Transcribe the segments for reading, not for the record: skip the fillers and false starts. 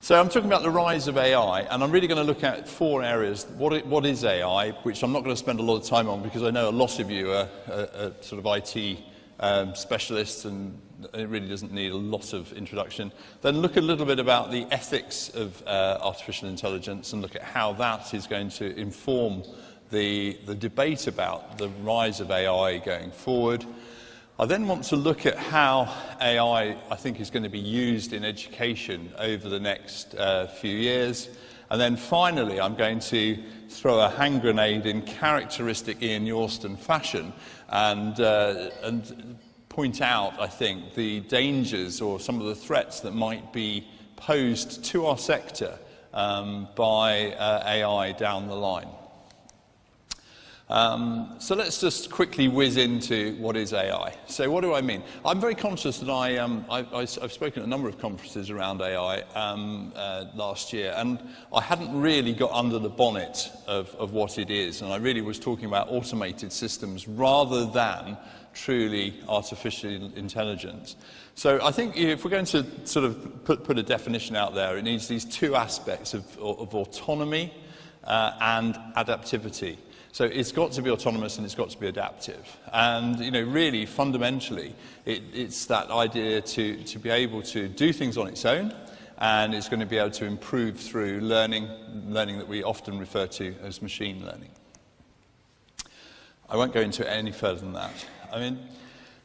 So I'm talking about the rise of AI, and I'm really going to look at 4 areas. What is AI, which I'm not going to spend a lot of time on because I know a lot of you are sort of IT specialists, and it really doesn't need a lot of introduction. Then look a little bit about the ethics of artificial intelligence and look at how that is going to inform the debate about the rise of AI going forward. I then want to look at how AI, I think, is going to be used in education over the next few years. And then finally, I'm going to throw a hand grenade in characteristic Ian Yorston fashion and point out, I think, the dangers or some of the threats that might be posed to our sector by AI down the line. So let's just quickly whiz into what is AI. So what do I mean? I'm very conscious that I've spoken at a number of conferences around AI last year, and I hadn't really got under the bonnet of what it is, and I really was talking about automated systems rather than truly artificial intelligence. So I think if we're going to sort of put a definition out there, it needs these 2 aspects of autonomy and adaptivity. So it's got to be autonomous and it's got to be adaptive. And, you know, really, fundamentally, it's that idea to be able to do things on its own, and it's going to be able to improve through learning that we often refer to as machine learning. I won't go into it any further than that.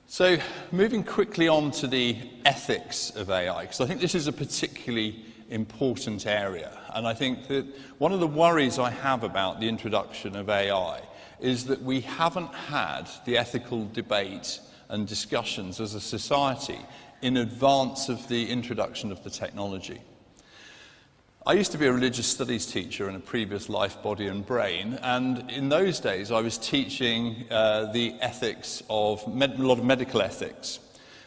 So moving quickly on to the ethics of AI, because I think this is a particularly important area. And I think that one of the worries I have about the introduction of AI is that we haven't had the ethical debate and discussions as a society in advance of the introduction of the technology. I used to be a religious studies teacher in a previous life, body and brain, and in those days I was teaching the ethics of a lot of medical ethics.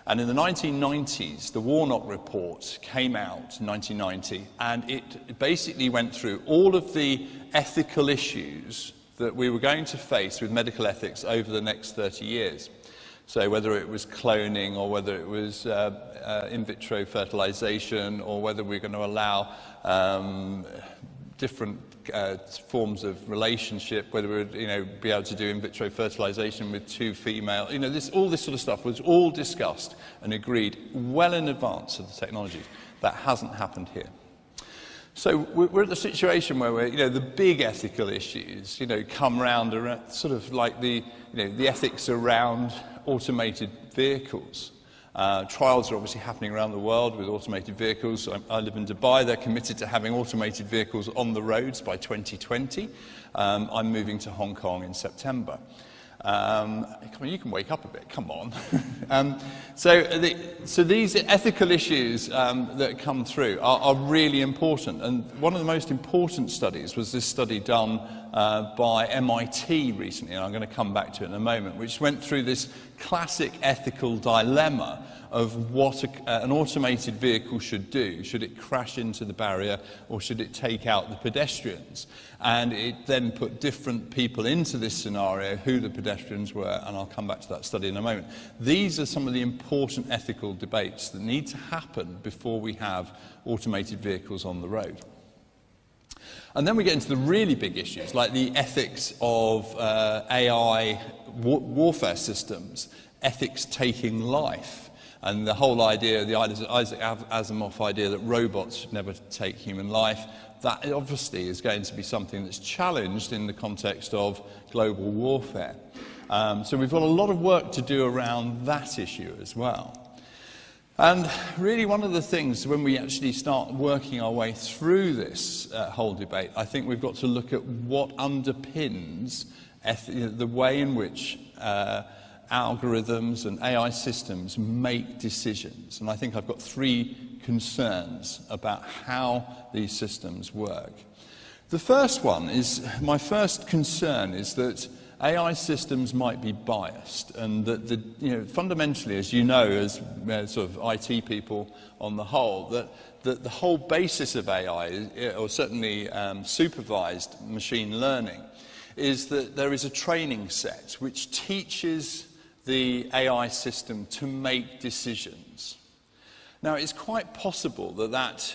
And in the 1990s, the Warnock Report came out in 1990, and it basically went through all of the ethical issues that we were going to face with medical ethics over the next 30 years. So whether it was cloning, or whether it was in vitro fertilization, or whether we're going to allow different forms of relationship, whether we'd be able to do in vitro fertilization with 2 female, all this sort of stuff was all discussed and agreed well in advance of the technology. That hasn't happened here. So we're at the situation where the big ethical issues, come around sort of like the ethics around automated vehicles. Trials are obviously happening around the world with automated vehicles. I live in Dubai. They're committed to having automated vehicles on the roads by 2020. I'm moving to Hong Kong in September. Come on, you can wake up a bit, come on. So these ethical issues that come through are really important. And one of the most important studies was this study done by MIT recently, and I'm going to come back to it in a moment, which went through this classic ethical dilemma of what an automated vehicle should do. Should it crash into the barrier, or should it take out the pedestrians? And it then put different people into this scenario, who the pedestrians were, and I'll come back to that study in a moment. These are some of the important ethical debates that need to happen before we have automated vehicles on the road. And then we get into the really big issues, like the ethics of AI warfare systems, ethics taking life, and the whole idea, the Isaac Asimov idea that robots should never take human life. That obviously is going to be something that's challenged in the context of global warfare. So we've got a lot of work to do around that issue as well. And really one of the things, when we actually start working our way through this whole debate, I think we've got to look at what underpins the way in which algorithms and AI systems make decisions. And I think I've got 3 concerns about how these systems work. The first one is, my first concern is that AI systems might be biased, and that fundamentally, as as sort of IT people on the whole, that the whole basis of AI, or certainly supervised machine learning, is that there is a training set which teaches the AI system to make decisions. Now, it's quite possible that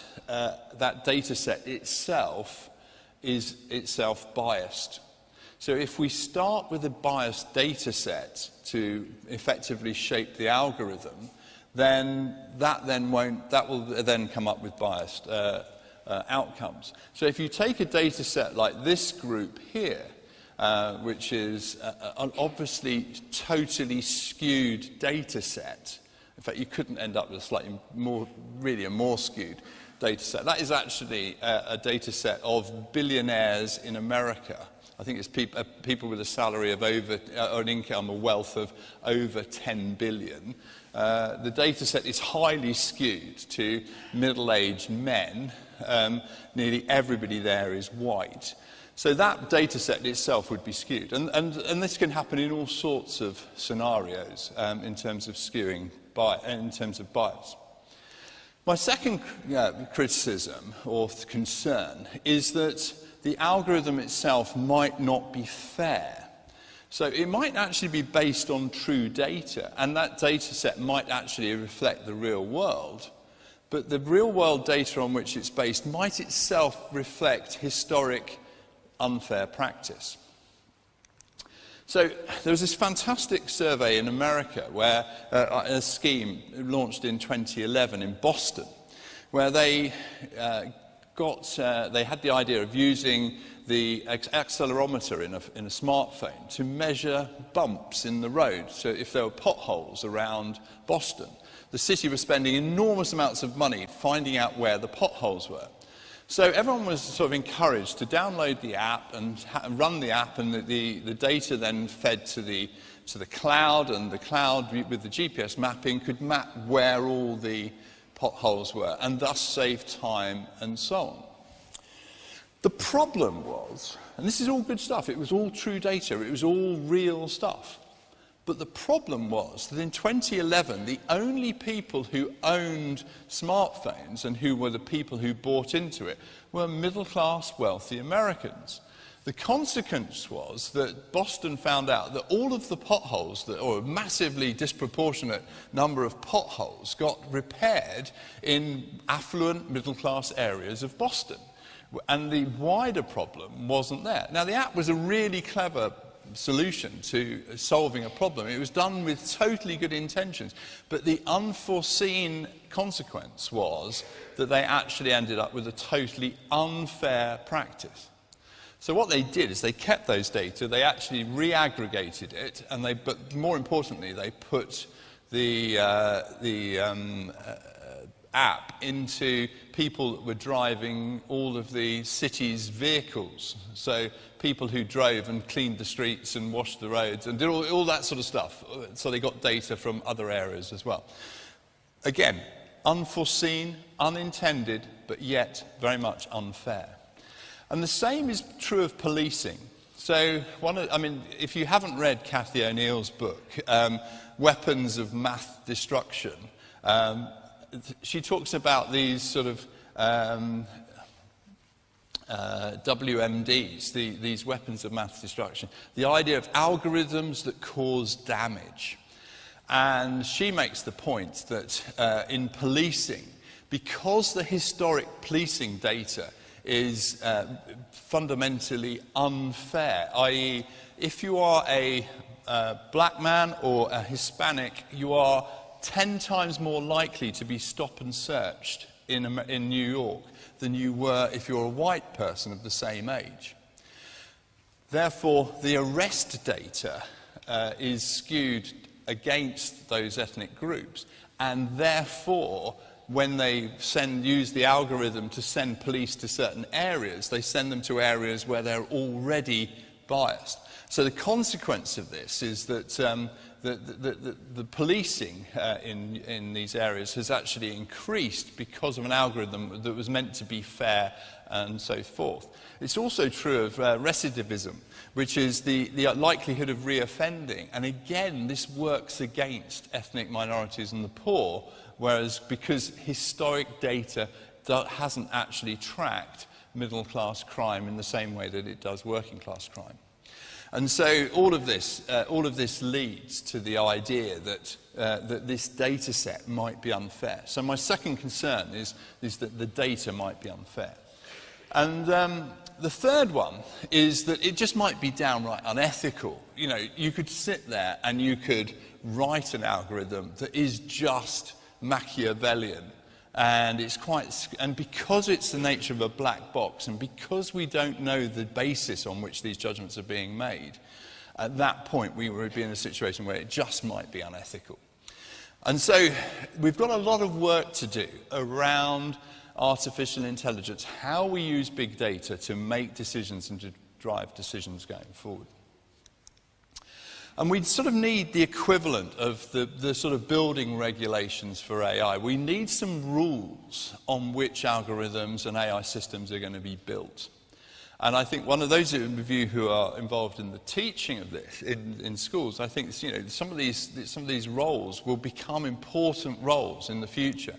that data set itself is itself biased. So if we start with a biased data set to effectively shape the algorithm, then that will then come up with biased outcomes. So if you take a data set like this group here, which is an obviously totally skewed data set. In fact, you couldn't end up with a slightly more, really a more skewed data set. That is actually a data set of billionaires in America. I think it's people with a salary of over, or an income or wealth of over 10 billion. The data set is highly skewed to middle-aged men. Nearly everybody there is white. So that data set itself would be skewed. And this can happen in all sorts of scenarios in terms of skewing, in terms of bias. My second criticism or concern is that the algorithm itself might not be fair. So it might actually be based on true data, and that data set might actually reflect the real world. But the real world data on which it's based might itself reflect historic unfair practice. So there was this fantastic survey in America where a scheme launched in 2011 in Boston, where they had the idea of using the accelerometer in a smartphone to measure bumps in the road. So if there were potholes around Boston, the city was spending enormous amounts of money finding out where the potholes were. So everyone was sort of encouraged to download the app and run the app, and the data then fed to the cloud, and the cloud with the GPS mapping could map where all the potholes were and thus save time and so on. The problem was, and this is all good stuff, it was all true data, it was all real stuff. But the problem was that in 2011, the only people who owned smartphones and who were the people who bought into it were middle-class, wealthy Americans. The consequence was that Boston found out that all of the potholes, or a massively disproportionate number of potholes, got repaired in affluent middle-class areas of Boston. And the wider problem wasn't there. Now, the app was a really clever solution to solving a problem. It was done with totally good intentions, but the unforeseen consequence was that they actually ended up with a totally unfair practice. So what they did is they kept those data, they actually re-aggregated it, and but more importantly, they put the app into people that were driving all of the city's vehicles. So people who drove and cleaned the streets and washed the roads and did all that sort of stuff. So they got data from other areas as well. Again, unforeseen, unintended, but yet very much unfair. And the same is true of policing. So, if you haven't read Cathy O'Neill's book, Weapons of Mass Destruction, she talks about these sort of WMDs, these weapons of mass destruction, the idea of algorithms that cause damage. And she makes the point that in policing, because the historic policing data is fundamentally unfair, i.e., if you are a black man or a Hispanic, you are 10 times more likely to be stopped and searched in New York than you were if you're a white person of the same age. Therefore, the arrest data is skewed against those ethnic groups, and therefore, when they use the algorithm to send police to certain areas, they send them to areas where they're already biased. So the consequence of this is that the policing in these areas has actually increased because of an algorithm that was meant to be fair and so forth. It's also true of recidivism, which is the likelihood of reoffending. And again, this works against ethnic minorities and the poor, whereas because historic data hasn't actually tracked middle-class crime in the same way that it does working-class crime. And so all of this leads to the idea that, that this data set might be unfair. So my second concern is that the data might be unfair. And the third one is that it just might be downright unethical. You know, you could sit there and you could write an algorithm that is just Machiavellian, and and because it's the nature of a black box, and because we don't know the basis on which these judgments are being made, at that point we would be in a situation where it just might be unethical. And so we've got a lot of work to do around artificial intelligence, how we use big data to make decisions and to drive decisions going forward. And we sort of need the equivalent of the sort of building regulations for AI. We need some rules on which algorithms and AI systems are going to be built. And I think one of those of you who are involved in the teaching of this in schools, I think, you know, some of these roles will become important roles in the future.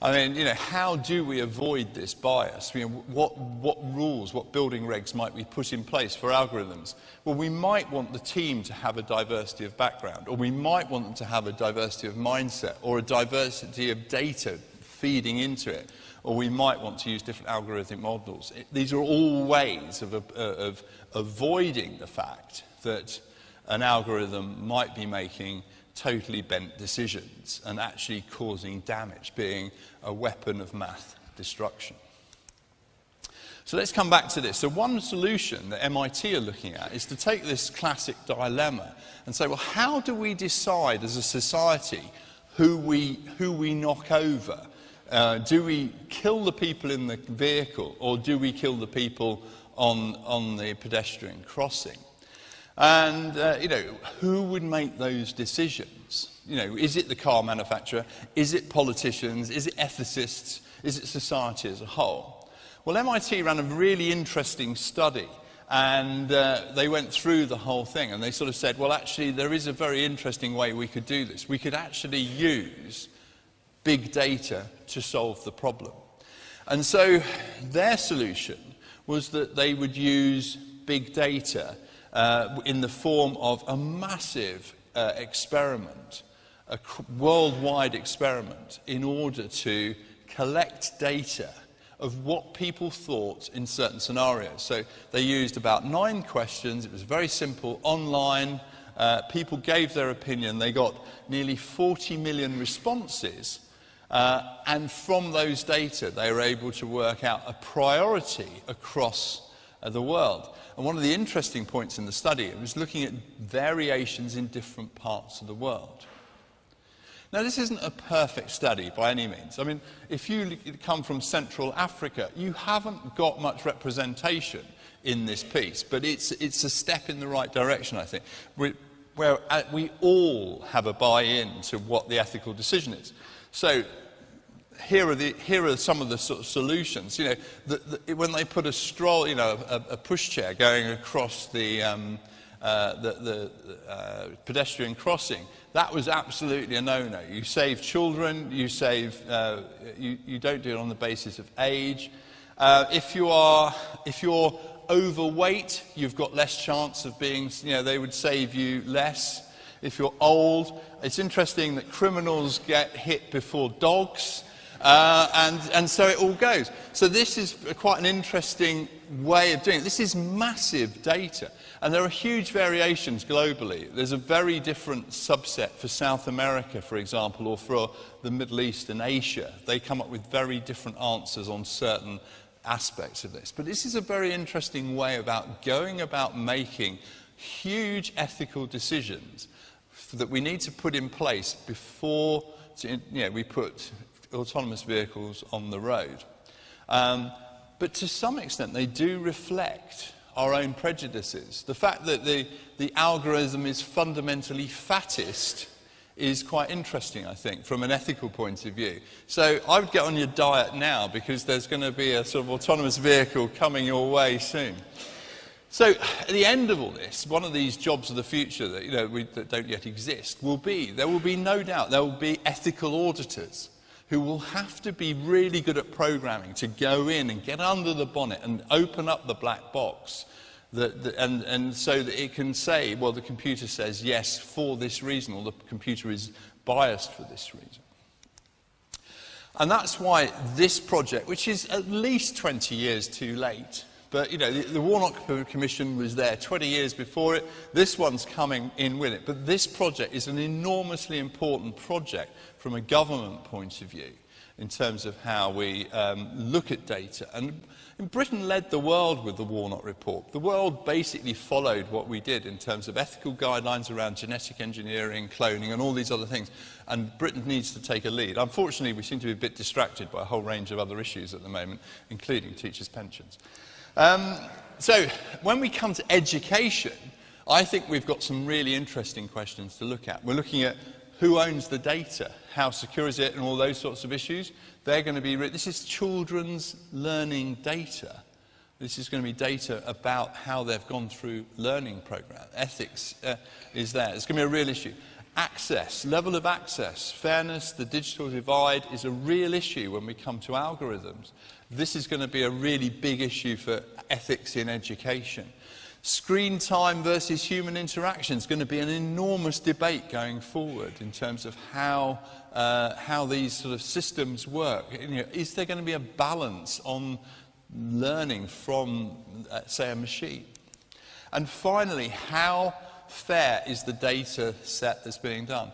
I mean, you know, how do we avoid this bias? You know, what rules, what building regs might we put in place for algorithms? Well, we might want the team to have a diversity of background, or we might want them to have a diversity of mindset, or a diversity of data feeding into it, or we might want to use different algorithmic models. These are all ways of avoiding the fact that an algorithm might be making totally bent decisions and actually causing damage, being a weapon of math destruction. So let's come back to this. So one solution that MIT are looking at is to take this classic dilemma and say, well, how do we decide as a society who we knock over? Do we kill the people in the vehicle, or do we kill the people on the pedestrian crossing? And, you know, who would make those decisions? You know, is it the car manufacturer? Is it politicians? Is it ethicists? Is it society as a whole? Well, MIT ran a really interesting study, and they went through the whole thing, and they sort of said, well, actually, there is a very interesting way we could do this. We could actually use big data to solve the problem. And so their solution was that they would use big data in the form of a massive experiment, a worldwide experiment, in order to collect data of what people thought in certain scenarios. So they used about 9 questions. It was very simple, online. People gave their opinion. They got nearly 40 million responses. And from those data, they were able to work out a priority across the world. And one of the interesting points in the study was looking at variations in different parts of the world. Now, this isn't a perfect study by any means. I mean, if you come from Central Africa, you haven't got much representation in this piece, but it's a step in the right direction, I think, where we all have a buy-in to what the ethical decision is. So here are some of the sort of solutions. You know, when they put a stroll, you know, a pushchair going across the pedestrian crossing, that was absolutely a no-no. You save children. You save. You don't do it on the basis of age. If you're overweight, you've got less chance of being. You know, they would save you less. If you're old, it's interesting that criminals get hit before dogs. And so it all goes. So this is quite an interesting way of doing it. This is massive data, and there are huge variations globally. There's a very different subset for South America, for example, or for the Middle East and Asia. They come up with very different answers on certain aspects of this. But this is a very interesting way about going about making huge ethical decisions that we need to put in place before we put autonomous vehicles on the road. But to some extent, they do reflect our own prejudices. The fact that the algorithm is fundamentally fattest is quite interesting, I think, from an ethical point of view. So I would get on your diet now, because there's going to be a sort of autonomous vehicle coming your way soon. So at the end of all this, one of these jobs of the future that, that don't yet exist there will be no doubt, there will be ethical auditors who will have to be really good at programming to go in and get under the bonnet and open up the black box And so that it can say, well, the computer says yes for this reason, or the computer is biased for this reason. And that's why this project, which is at least 20 years too late, but you know, the Warnock Commission was there 20 years before it, this one's coming in with it. But this project is an enormously important project from a government point of view in terms of how we look at data. And Britain led the world with the Warnock report. The world basically followed what we did in terms of ethical guidelines around genetic engineering, cloning, and all these other things. And Britain needs to take a lead. Unfortunately, we seem to be a bit distracted by a whole range of other issues at the moment, including teachers' pensions. So when we come to education, I think we've got some really interesting questions to look at. We're looking at who owns the data, how secure is it, and all those sorts of issues. They're going to be, this is children's learning data. This is going to be data about how they've gone through learning program. Ethics is there. It's going to be a real issue. Access, level of access, fairness, the digital divide is a real issue when we come to algorithms. This is going to be a really big issue for ethics in education. Screen time versus human interaction is going to be an enormous debate going forward in terms of how these sort of systems work. You know, is there going to be a balance on learning from, say, a machine? And finally, how fair is the data set that's being done?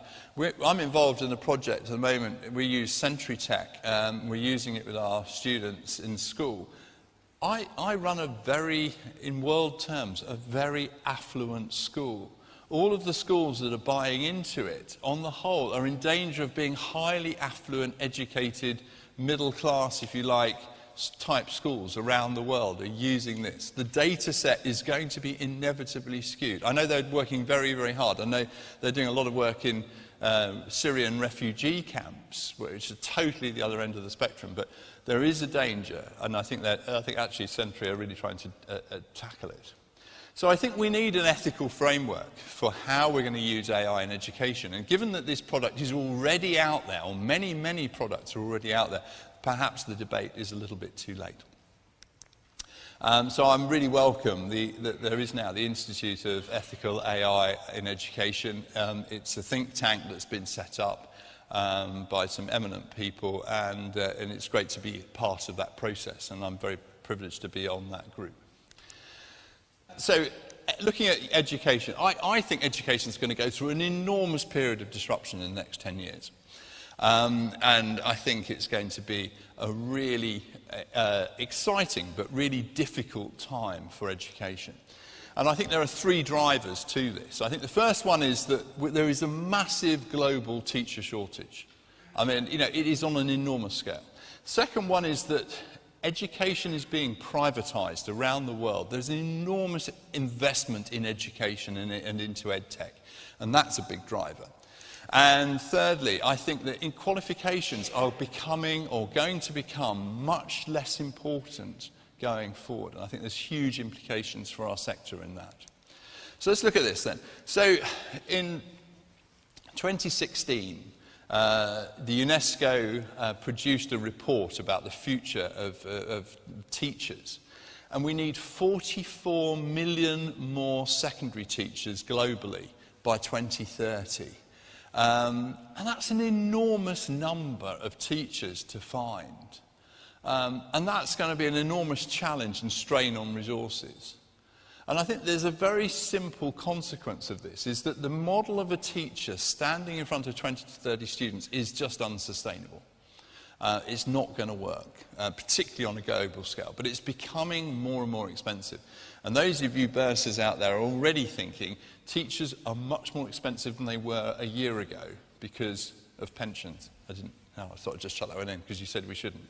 I'm involved in a project at the moment. We use Sentry Tech. We're using it with our students in school. I run a very, in world terms, a very affluent school. All of the schools that are buying into it, on the whole, are in danger of being highly affluent, educated, middle class, if you like, type schools around the world are using this. The data set is going to be inevitably skewed. I know they're working very, very hard. I know they're doing a lot of work in Syrian refugee camps, which are totally the other end of the spectrum, but there is a danger, and I think actually Sentry are really trying to tackle it. So I think we need an ethical framework for how we're going to use AI in education, and given that this product is already out there, or many, many products are already out there, perhaps the debate is a little bit too late. So I'm really welcome that there is now the Institute of Ethical AI in Education. It's a think tank that's been set up by some eminent people, and it's great to be part of that process, and I'm very privileged to be on that group. So looking at education, I think education is going to go through an enormous period of disruption in the next 10 years. And I think it's going to be a really exciting but really difficult time for education. And I think there are three drivers to this. I think the first one is that there is a massive global teacher shortage. I mean, you know, it is on an enormous scale. Second one is that education is being privatized around the world. There's an enormous investment in education and into ed tech, and that's a big driver. And thirdly, I think that qualifications are becoming, or going to become, much less important going forward. And I think there's huge implications for our sector in that. So let's look at this then. So in 2016, the UNESCO produced a report about the future of teachers. And we need 44 million more secondary teachers globally by 2030. And that's an enormous number of teachers to find. And that's going to be an enormous challenge and strain on resources. And I think there's a very simple consequence of this, is that the model of a teacher standing in front of 20 to 30 students is just unsustainable. It's not going to work, particularly on a global scale, but it's becoming more and more expensive. And those of you bursars out there are already thinking teachers are much more expensive than they were a year ago because of pensions. I thought I'd just shut that one in because you said we shouldn't.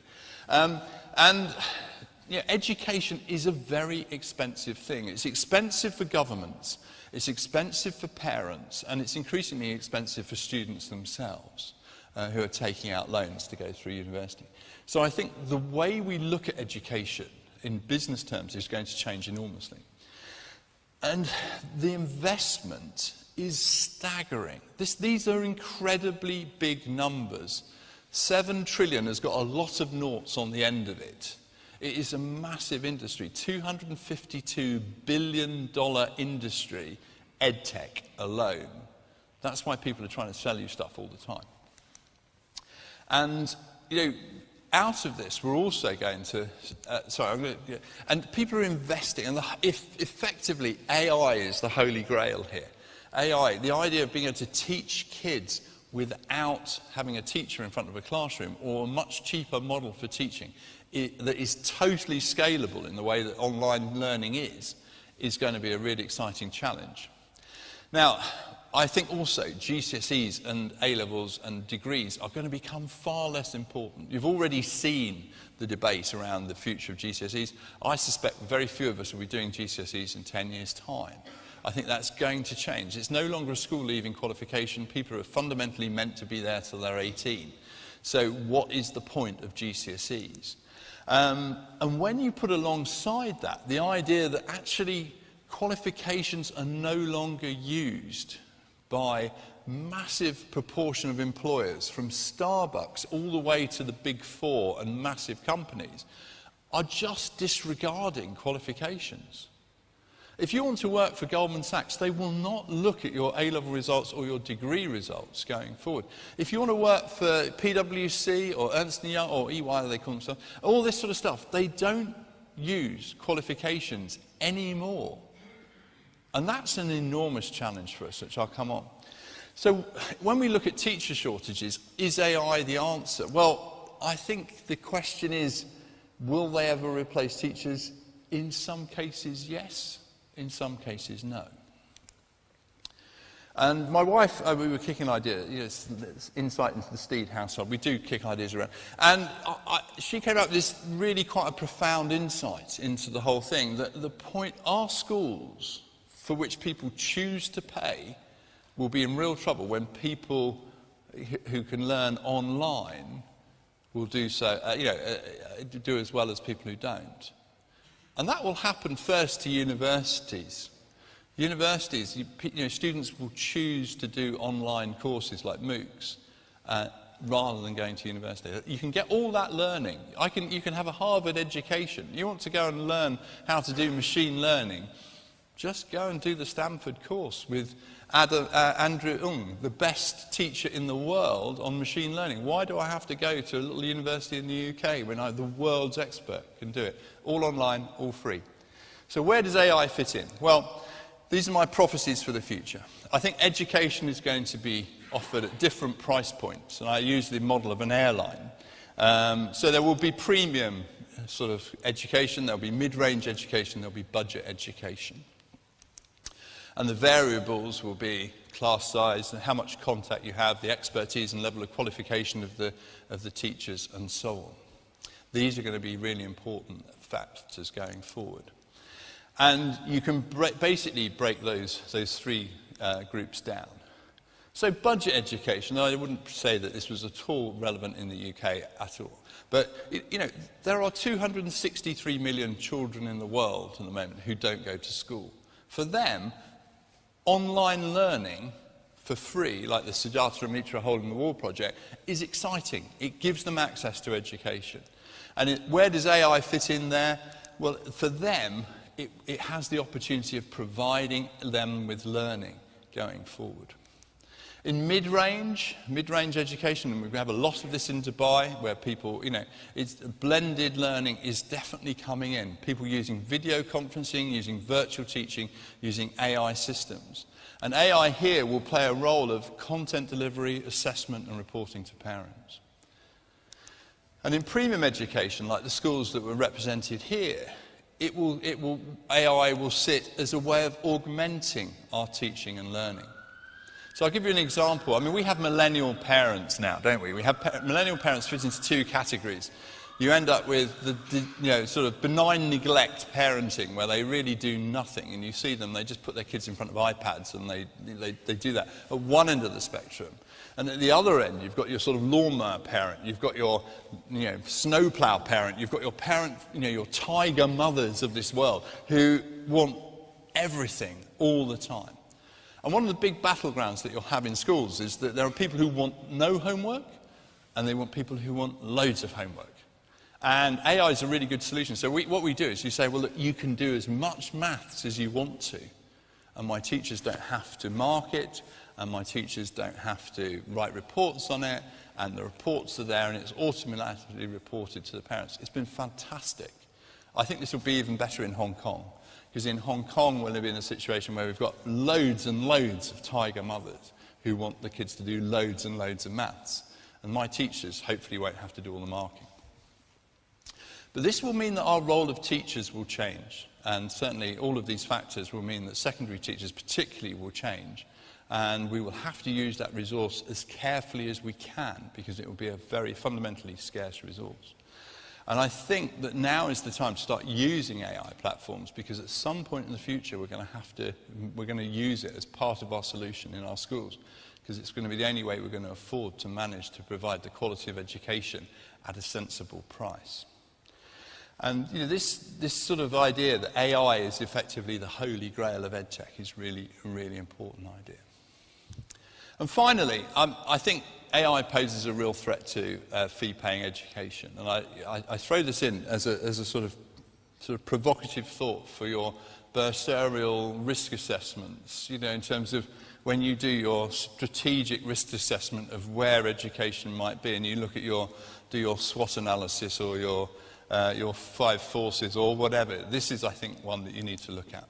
Yeah, education is a very expensive thing. It's expensive for governments, it's expensive for parents, and it's increasingly expensive for students themselves who are taking out loans to go through university. So I think the way we look at education in business terms is going to change enormously. And the investment is staggering. These are incredibly big numbers. 7 trillion has got a lot of noughts on the end of it. It is a massive industry, $252 billion industry, EdTech alone. That's why people are trying to sell you stuff all the time. And, out of this, we're also going to, and people are investing, and effectively AI is the holy grail here. AI, the idea of being able to teach kids without having a teacher in front of a classroom, or a much cheaper model for teaching that is totally scalable in the way that online learning is going to be a really exciting challenge. Now, I think also GCSEs and A-levels and degrees are going to become far less important. You've already seen the debate around the future of GCSEs. I suspect very few of us will be doing GCSEs in 10 years' time. I think that's going to change. It's no longer a school-leaving qualification. People are fundamentally meant to be there till they're 18. So what is the point of GCSEs? And when you put alongside that the idea that actually qualifications are no longer used by massive proportion of employers, from Starbucks all the way to the Big Four and massive companies, are just disregarding qualifications. If you want to work for Goldman Sachs, they will not look at your A-level results or your degree results going forward. If you want to work for PwC or Ernst & Young or EY, they call themselves, all this sort of stuff, they don't use qualifications anymore. And that's an enormous challenge for us, which I'll come on. So when we look at teacher shortages, is AI the answer? Well, I think the question is, will they ever replace teachers? In some cases, yes. In some cases, no. And my wife, we were kicking ideas, insight into the Steed household. We do kick ideas around. And she came up with this really quite a profound insight into the whole thing, that the point, our schools, for which people choose to pay, will be in real trouble when people who can learn online will do so, do as well as people who don't. And that will happen first to universities. Universities, students will choose to do online courses like MOOCs rather than going to university. You can get all that learning. You can have a Harvard education. You want to go and learn how to do machine learning, just go and do the Stanford course with Andrew Ng, the best teacher in the world on machine learning. Why do I have to go to a little university in the UK when the world's expert can do it? All online, all free. So where does AI fit in? Well, these are my prophecies for the future. I think education is going to be offered at different price points, and I use the model of an airline. So there will be premium sort of education, there'll be mid-range education, there'll be budget education. And the variables will be class size and how much contact you have, the expertise and level of qualification of the teachers, and so on. These are going to be really important factors going forward. And you can basically break those three groups down. So budget education, I wouldn't say that this was at all relevant in the UK at all. But, there are 263 million children in the world at the moment who don't go to school. For them, online learning for free, like the Sujata and Mitra Hole in the Wall project, is exciting. It gives them access to education. And where does AI fit in there? Well, for them, it has the opportunity of providing them with learning going forward. In mid-range education, and we have a lot of this in Dubai, where people, it's blended learning is definitely coming in. People using video conferencing, using virtual teaching, using AI systems. And AI here will play a role of content delivery, assessment, and reporting to parents. And in premium education, like the schools that were represented here, AI will sit as a way of augmenting our teaching and learning. So I'll give you an example. We have millennial parents now, don't we? We have millennial parents fit into two categories. You end up with the sort of benign neglect parenting, where they really do nothing, and you see them, they just put their kids in front of iPads, and they do that at one end of the spectrum. And at the other end, you've got your sort of lawnmower parent, you've got your snowplow parent, you've got your parent, your tiger mothers of this world, who want everything all the time. And one of the big battlegrounds that you'll have in schools is that there are people who want no homework, and they want people who want loads of homework. And AI is a really good solution. So what we do is you say, well, look, you can do as much maths as you want to, and my teachers don't have to mark it, and my teachers don't have to write reports on it, and the reports are there, and it's automatically reported to the parents. It's been fantastic. I think this will be even better in Hong Kong, because in Hong Kong we'll be in a situation where we've got loads and loads of tiger mothers who want the kids to do loads and loads of maths, and my teachers hopefully won't have to do all the marking. But this will mean that our role of teachers will change, and certainly all of these factors will mean that secondary teachers particularly will change, and we will have to use that resource as carefully as we can, because it will be a very fundamentally scarce resource. And I think that now is the time to start using AI platforms, because at some point in the future we're going to use it as part of our solution in our schools, because it's going to be the only way we're going to afford to manage to provide the quality of education at a sensible price. And this sort of idea that AI is effectively the holy grail of EdTech is really a really important idea. And finally, I think AI poses a real threat to fee-paying education. And I throw this in as a sort of provocative thought for your bursarial risk assessments, in terms of when you do your strategic risk assessment of where education might be, and you look at do your SWOT analysis or your 5 forces or whatever. This is, I think, one that you need to look at.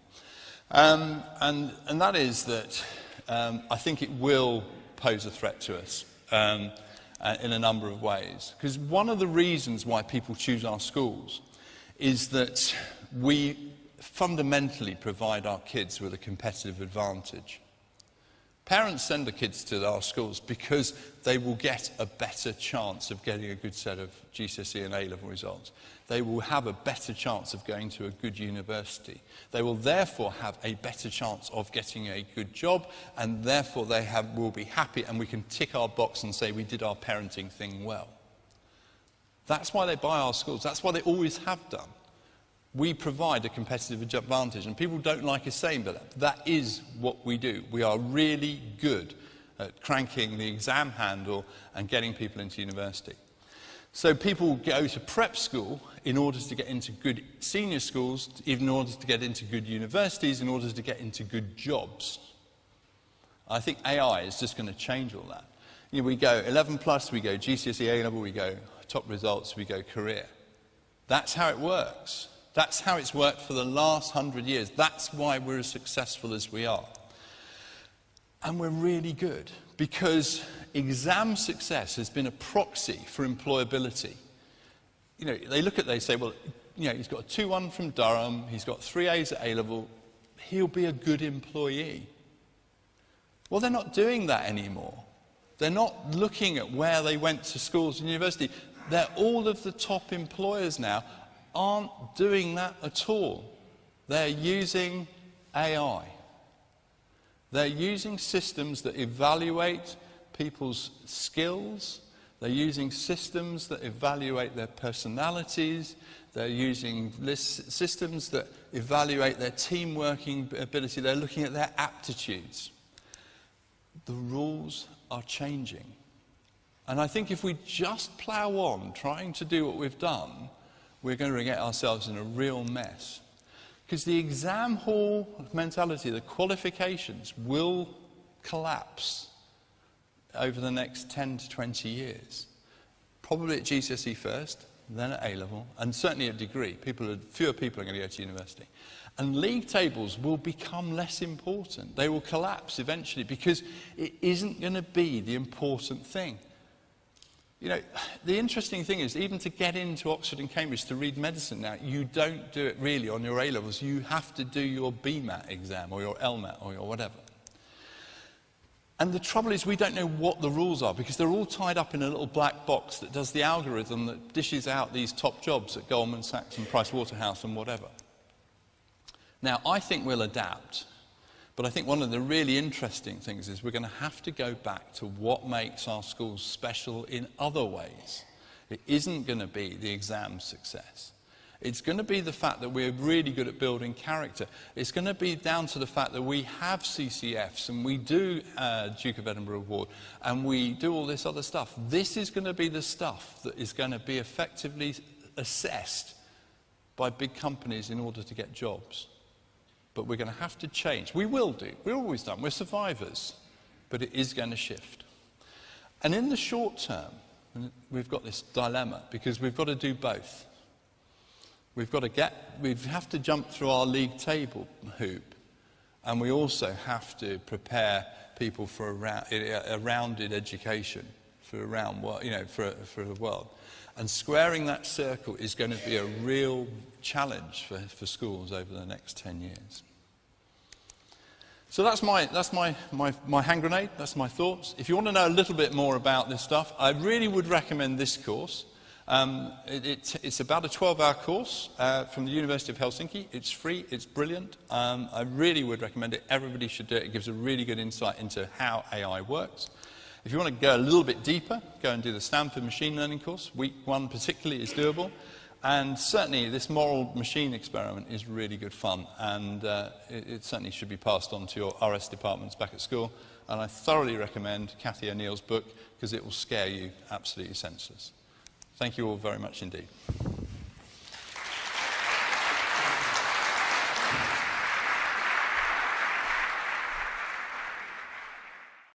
And that is that I think it will pose a threat to us in a number of ways. Because one of the reasons why people choose our schools is that we fundamentally provide our kids with a competitive advantage. Parents send their kids to our schools because they will get a better chance of getting a good set of GCSE and A-level results. They will have a better chance of going to a good university. They will therefore have a better chance of getting a good job, and therefore they will be happy, and we can tick our box and say we did our parenting thing well. That's why they buy our schools. That's why they always have done. We provide a competitive advantage, and people don't like us saying that. That is what we do. We are really good at cranking the exam handle and getting people into university. So people go to prep school in order to get into good senior schools, even in order to get into good universities, in order to get into good jobs. I think AI is just going to change all that. We go 11 plus, we go GCSE A-level, we go top results, we go career. That's how it works. That's how it's worked for the last 100 years. That's why we're as successful as we are. And we're really good, because exam success has been a proxy for employability. They say, well, he's got a 2-1 from Durham, he's got 3 A's at A-level, he'll be a good employee. Well, they're not doing that anymore. They're not looking at where they went to schools and university. All of the top employers now aren't doing that at all. They're using AI. They're using systems that evaluate people's skills. They're using systems that evaluate their personalities. They're using systems that evaluate their team working ability. They're looking at their aptitudes. The rules are changing. And I think if we just plough on trying to do what we've done, we're going to get ourselves in a real mess. Because the exam hall mentality, the qualifications, will collapse over the next 10 to 20 years. Probably at GCSE first, then at A-level, and certainly at degree. Fewer people are going to go to university. And league tables will become less important. They will collapse eventually, because it isn't going to be the important thing. The interesting thing is, even to get into Oxford and Cambridge to read medicine now, you don't do it really on your A-levels. You have to do your BMAT exam or your LMAT or your whatever. And the trouble is, we don't know what the rules are, because they're all tied up in a little black box that does the algorithm that dishes out these top jobs at Goldman Sachs and Price Waterhouse and whatever. Now, I think we'll adapt. But I think one of the really interesting things is we're going to have to go back to what makes our schools special in other ways. It isn't going to be the exam success. It's going to be the fact that we're really good at building character. It's going to be down to the fact that we have CCFs and we do Duke of Edinburgh Award and we do all this other stuff. This is going to be the stuff that is going to be effectively assessed by big companies in order to get jobs. But we're going to have to change. We will do. We're always done. We're survivors. But it is going to shift. And in the short term, we've got this dilemma because we've got to do both. We have to jump through our league table hoop, and we also have to prepare people for a rounded education, for the world. And squaring that circle is going to be a real challenge for schools over the next 10 years. So that's my hand grenade, that's my thoughts. If you want to know a little bit more about this stuff, I really would recommend this course. It's about a 12-hour course from the University of Helsinki. It's free, it's brilliant. I really would recommend it. Everybody should do it. It gives a really good insight into how AI works. If you want to go a little bit deeper, go and do the Stanford Machine Learning course. Week 1 particularly is doable. And certainly this moral machine experiment is really good fun, and it certainly should be passed on to your RS departments back at school. And I thoroughly recommend Cathy O'Neill's book because it will scare you absolutely senseless. Thank you all very much indeed.